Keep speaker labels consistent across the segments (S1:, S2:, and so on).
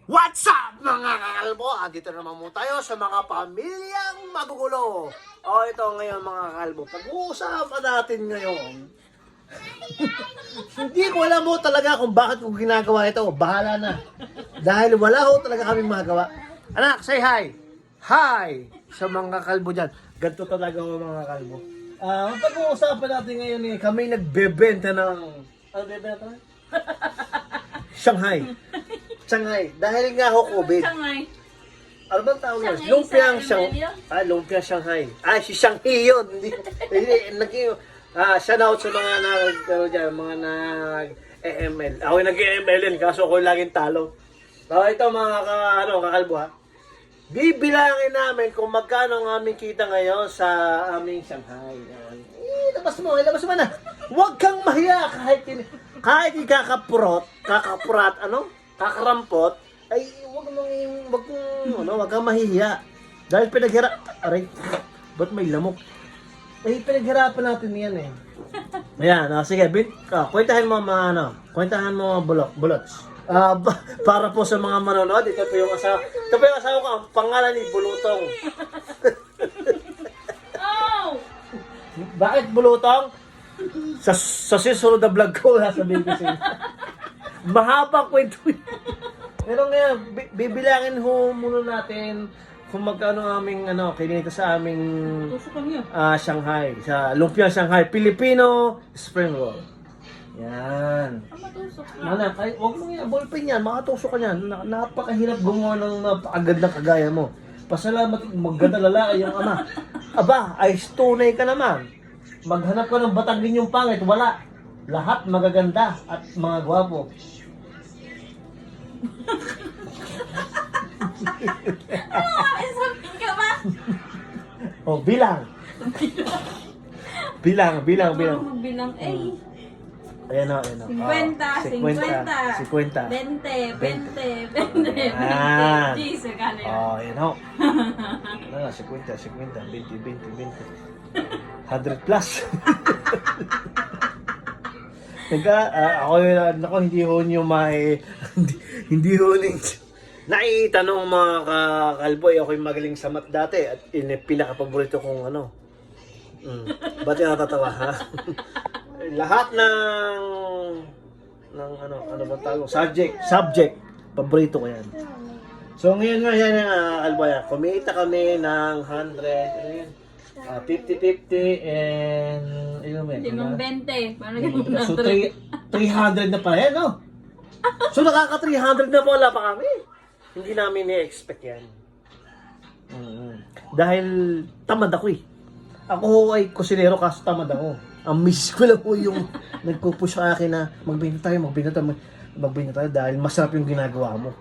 S1: What's up mga kakalbo? Dito naman mo tayo sa mga pamilyang magugulo. Ito ngayon mga kakalbo. Pag-uusapan natin ngayon. Hindi ko alam mo talaga kung bakit ko ginagawa ito. Bahala na. Dahil wala ko talaga kaming magawa. Anak, say hi. Hi sa mga kalbo dyan. Ganito talaga mga kalbo. Ang pag-uusapan natin ngayon kami nagbebenta ng... Ano bebenta na? Shanghai. Dahil nga ako COVID.
S2: Shanghai.
S1: Ano bang tawag yun?
S2: Shanghai
S1: Lumpiang
S2: sa
S1: Shanghai. Lumpiang Shanghai. Si Shanghai yun. Shout out sa mga mga nag-EML. Ako yung nag-EML yun, kaso ako yung laging talo. Ito mga kakalbo ha. Bibilangin namin kung magkano ang aming kita ngayon sa aming Shanghai. Labas mo na. Huwag kang mahiya kahit kakaprat, kakarampot, ay wag kang mahihiya. Dahil ba't may lamok? Pinaghirapan natin yan eh. Ayan, sige, kwentahin mo kwentahan mo bulots. Para po sa mga manonood, ito po yung asawa ko, ang pangalan ni Bulutong.
S2: Oh!
S1: Bakit Bulutong? Sa susunod na vlog ko, sasabihin ko sa'yo. Mahabang kwento yun. Pero ngayon, bibilangin muna natin kung magkano aming kinita sa aming Shanghai. Sa Lumpia Shanghai, Filipino Spring Roll. Yan.
S2: Matusok na.
S1: Mana, huwag mo yan, ballpen yan, makatusok ka yan. Napakahirap gumawa ng napakagad na kagaya mo. Pasalamat, maganda lalaki yung ama. Aba, ay tunay ka naman. Maghanap ka ng batagin yung pangit, wala. Lahat magaganda at mga gwapo.
S2: Sabihin ka ba?
S1: Bilang. Bilang.
S2: Magbilang.
S1: Ayan o.
S2: 50,
S1: 50.
S2: 20.
S1: Ayan.
S2: Jeez, magkano yun?
S1: Ayan o. 50, 20. 100 plus. Ako hindi ho nyo hindi ho naitanong mga kakalbo, ako yung magaling sa math dati at pinaka-paborito kong ba't yung natatawa ha? Lahat ng ba tawag? Subject, paborito ko yan. So ngayon nga yan kalbo, kumita kami ng 50-50 and
S2: Limang 20. Parang ganun
S1: so 300 na pala yan, no? So nakaka 300 na pala pa kami. Hindi namin ni-expect yan. Dahil tamad ako eh. Ako ay kusinero kaso tamad ako. Ang miss ko lang po yung nagpupush sa akin na magbenta tayo dahil masarap yung ginagawa mo.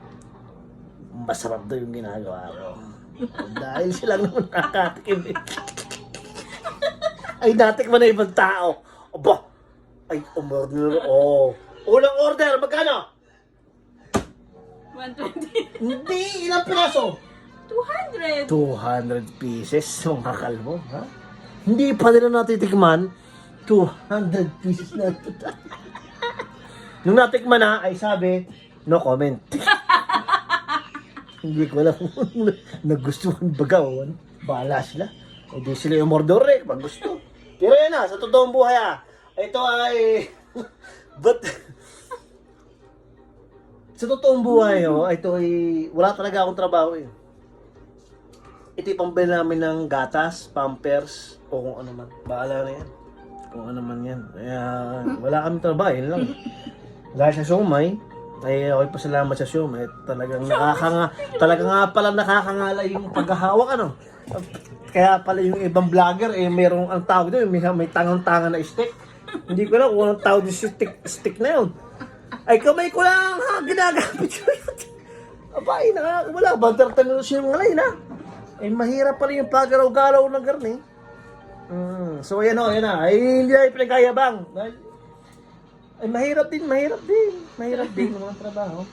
S1: Masarap daw yung ginagawa ko. Dahil sila naman nakatikim eh. Ay, natikman na ibang tao. Aba! Ay, umorder. Unang order, magkano?
S2: 120.
S1: Hindi, ilang piraso?
S2: 200.
S1: 200 pieces, mga kalbo, ha? Hindi pa nila natitikman, 200 pieces na. Nung natikman na, ay sabi, no comment. Hindi ko alam kung nagustuhan baga o ano. Bahala sila. Hindi sila yung mordor pag gusto. Pero yan sa totoong buhay ito ay... sa totoong buhay ito ay... Wala talaga akong trabaho eh. Ito yung pambili namin ng gatas, pampers, o kung ano man. Baala na yan. Kung ano man yan. Kaya wala kami trabaho, yun lang. Dahil sa siomay, ay ako'y pasalamat sa siomay. Talagang pala nakakangala yung paghahawak Kaya pala yung ibang vlogger merong ang tawag doon, may tangang-tangan na stick. Hindi ko na kung anong tawag yung stick na yun. Ay kamay ko lang ginagamit yun. Abay, wala ba? Tartan siya yung ngayon mahirap pala yung pagaraw-garaw ng garni. So yan ay hindi ay pinagkayabang. Ay mahirap din ng mga trabaho.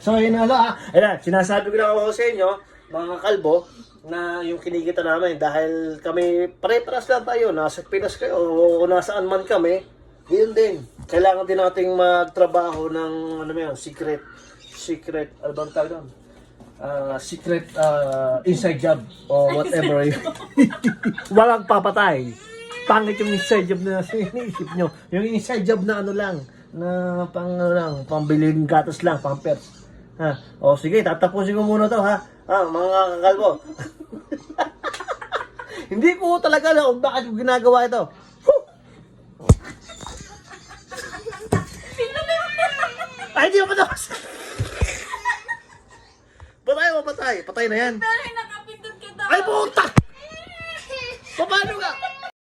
S1: So yun sinasabi ko lang ako sa inyo, mga kalbo, na yung kinikita namin dahil kami pare-paras lang tayo, nasa Pinas kayo o nasaan man kami, Yun din. Kailangan din nating magtrabaho ng, ano mo yun, secret, ano bang tawag doon? Secret inside job o whatever. Walang papatay. Pangit yung inside job na iniisip nyo. Yung inside job na ano lang, na pambiling gatas lang, pampers. Ha? O sige, tatapusin ko muna to ha. Mga kakalbo. Hindi ko talaga alam kung bakit ko ginagawa ito. Ay, hindi mo patapos. Patay. Patay na yan.
S2: Pero nakapindot ka daw.
S1: Ay, puta! Paano ka?